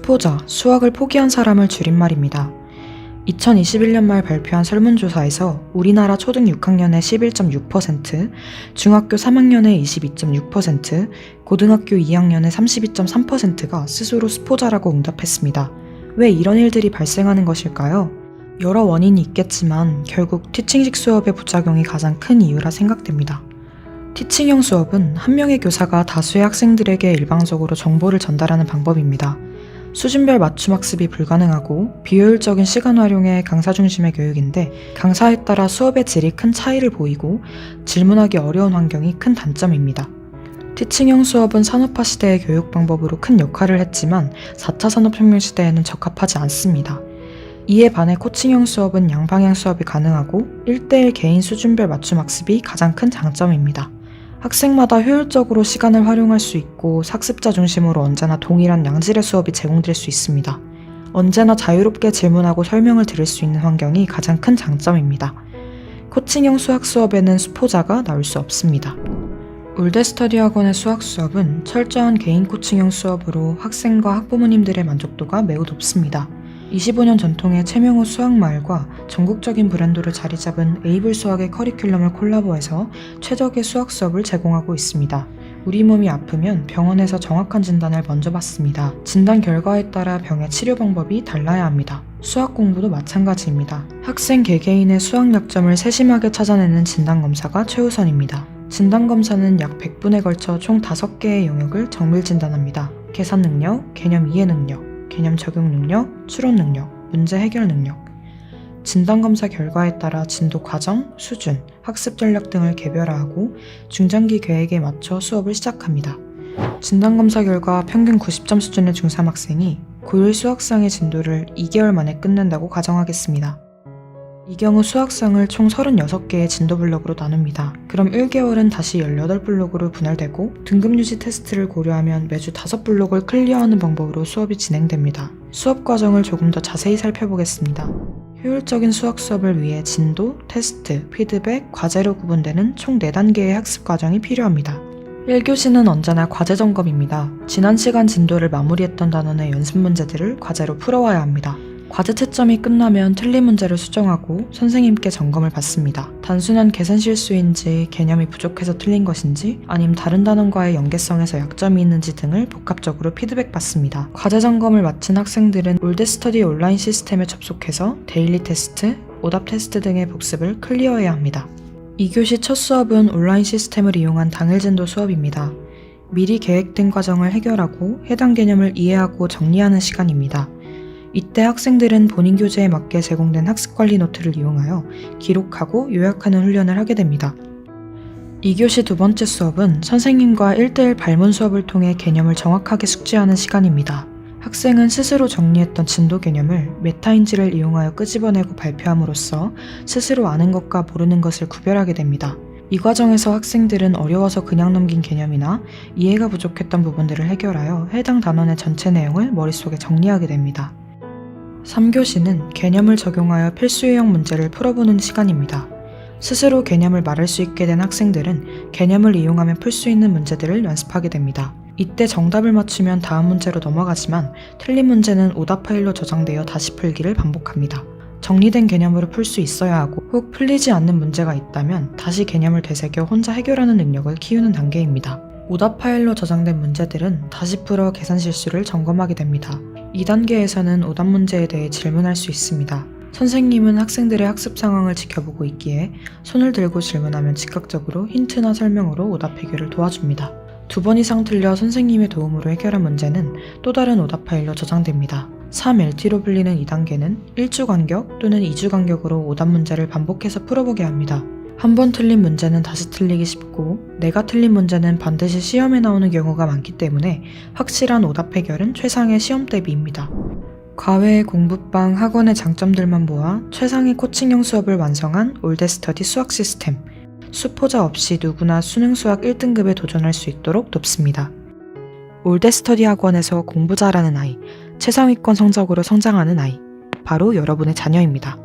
수포자, 수학을 포기한 사람을 줄임말입니다. 2021년 말 발표한 설문조사에서 우리나라 초등 6학년의 11.6%, 중학교 3학년의 22.6%, 고등학교 2학년의 32.3%가 스스로 수포자라고 응답했습니다. 왜 이런 일들이 발생하는 것일까요? 여러 원인이 있겠지만 결국 티칭식 수업의 부작용이 가장 큰 이유라 생각됩니다. 티칭형 수업은 한 명의 교사가 다수의 학생들에게 일방적으로 정보를 전달하는 방법입니다. 수준별 맞춤 학습이 불가능하고 비효율적인 시간 활용의 강사 중심의 교육인데 강사에 따라 수업의 질이 큰 차이를 보이고 질문하기 어려운 환경이 큰 단점입니다. 티칭형 수업은 산업화 시대의 교육 방법으로 큰 역할을 했지만 4차 산업혁명 시대에는 적합하지 않습니다. 이에 반해 코칭형 수업은 양방향 수업이 가능하고 1:1 개인 수준별 맞춤 학습이 가장 큰 장점입니다. 학생마다 효율적으로 시간을 활용할 수 있고 학습자 중심으로 언제나 동일한 양질의 수업이 제공될 수 있습니다. 언제나 자유롭게 질문하고 설명을 들을 수 있는 환경이 가장 큰 장점입니다. 코칭형 수학 수업에는 수포자가 나올 수 없습니다. 올드스터디 학원의 수학 수업은 철저한 개인 코칭형 수업으로 학생과 학부모님들의 만족도가 매우 높습니다. 25년 전통의 최명호 수학마을과 전국적인 브랜드로 자리 잡은 에이블 수학의 커리큘럼을 콜라보해서 최적의 수학 수업을 제공하고 있습니다. 우리 몸이 아프면 병원에서 정확한 진단을 먼저 받습니다. 진단 결과에 따라 병의 치료 방법이 달라야 합니다. 수학 공부도 마찬가지입니다. 학생 개개인의 수학 약점을 세심하게 찾아내는 진단검사가 최우선입니다. 진단검사는 약 100분에 걸쳐 총 5개의 영역을 정밀 진단합니다. 계산 능력, 개념 이해 능력, 개념 적용 능력, 추론 능력, 문제 해결 능력. 진단검사 결과에 따라 진도 과정, 수준, 학습 전략 등을 개별화하고 중장기 계획에 맞춰 수업을 시작합니다. 진단검사 결과 평균 90점 수준의 중3 학생이 고1 수학상의 진도를 2개월 만에 끝낸다고 가정하겠습니다. 이 경우 수학상을 총 36개의 진도 블록으로 나눕니다. 그럼 1개월은 다시 18블록으로 분할되고 등급 유지 테스트를 고려하면 매주 5블록을 클리어하는 방법으로 수업이 진행됩니다. 수업 과정을 조금 더 자세히 살펴보겠습니다. 효율적인 수학 수업을 위해 진도, 테스트, 피드백, 과제로 구분되는 총 4단계의 학습 과정이 필요합니다. 1교시는 언제나 과제 점검입니다. 지난 시간 진도를 마무리했던 단원의 연습 문제들을 과제로 풀어와야 합니다. 과제 채점이 끝나면 틀린 문제를 수정하고 선생님께 점검을 받습니다. 단순한 계산 실수인지 개념이 부족해서 틀린 것인지 아님 다른 단원과의 연계성에서 약점이 있는지 등을 복합적으로 피드백 받습니다. 과제 점검을 마친 학생들은 올드스터디 온라인 시스템에 접속해서 데일리 테스트, 오답 테스트 등의 복습을 클리어해야 합니다. 2교시 첫 수업은 온라인 시스템을 이용한 당일 진도 수업입니다. 미리 계획된 과정을 해결하고 해당 개념을 이해하고 정리하는 시간입니다. 이때 학생들은 본인 교재에 맞게 제공된 학습관리 노트를 이용하여 기록하고 요약하는 훈련을 하게 됩니다. 2교시 두 번째 수업은 선생님과 1:1 발문 수업을 통해 개념을 정확하게 숙지하는 시간입니다. 학생은 스스로 정리했던 진도 개념을 메타인지를 이용하여 끄집어내고 발표함으로써 스스로 아는 것과 모르는 것을 구별하게 됩니다. 이 과정에서 학생들은 어려워서 그냥 넘긴 개념이나 이해가 부족했던 부분들을 해결하여 해당 단원의 전체 내용을 머릿속에 정리하게 됩니다. 3교시는 개념을 적용하여 필수 유형 문제를 풀어보는 시간입니다. 스스로 개념을 말할 수 있게 된 학생들은 개념을 이용하면 풀 수 있는 문제들을 연습하게 됩니다. 이때 정답을 맞추면 다음 문제로 넘어가지만 틀린 문제는 오답 파일로 저장되어 다시 풀기를 반복합니다. 정리된 개념으로 풀 수 있어야 하고 혹 풀리지 않는 문제가 있다면 다시 개념을 되새겨 혼자 해결하는 능력을 키우는 단계입니다. 오답 파일로 저장된 문제들은 다시 풀어 계산 실수를 점검하게 됩니다. 2단계에서는 오답 문제에 대해 질문할 수 있습니다. 선생님은 학생들의 학습 상황을 지켜보고 있기에 손을 들고 질문하면 즉각적으로 힌트나 설명으로 오답 해결을 도와줍니다. 2번 이상 틀려 선생님의 도움으로 해결한 문제는 또 다른 오답 파일로 저장됩니다. 3LT로 불리는 2단계는 1주 간격 또는 2주 간격으로 오답 문제를 반복해서 풀어보게 합니다. 한 번 틀린 문제는 다시 틀리기 쉽고 내가 틀린 문제는 반드시 시험에 나오는 경우가 많기 때문에 확실한 오답 해결은 최상의 시험 대비입니다. 과외, 공부방, 학원의 장점들만 모아 최상의 코칭형 수업을 완성한 올드스터디 수학 시스템. 수포자 없이 누구나 수능 수학 1등급에 도전할 수 있도록 돕습니다. 올드스터디 학원에서 공부 잘하는 아이, 최상위권 성적으로 성장하는 아이, 바로 여러분의 자녀입니다.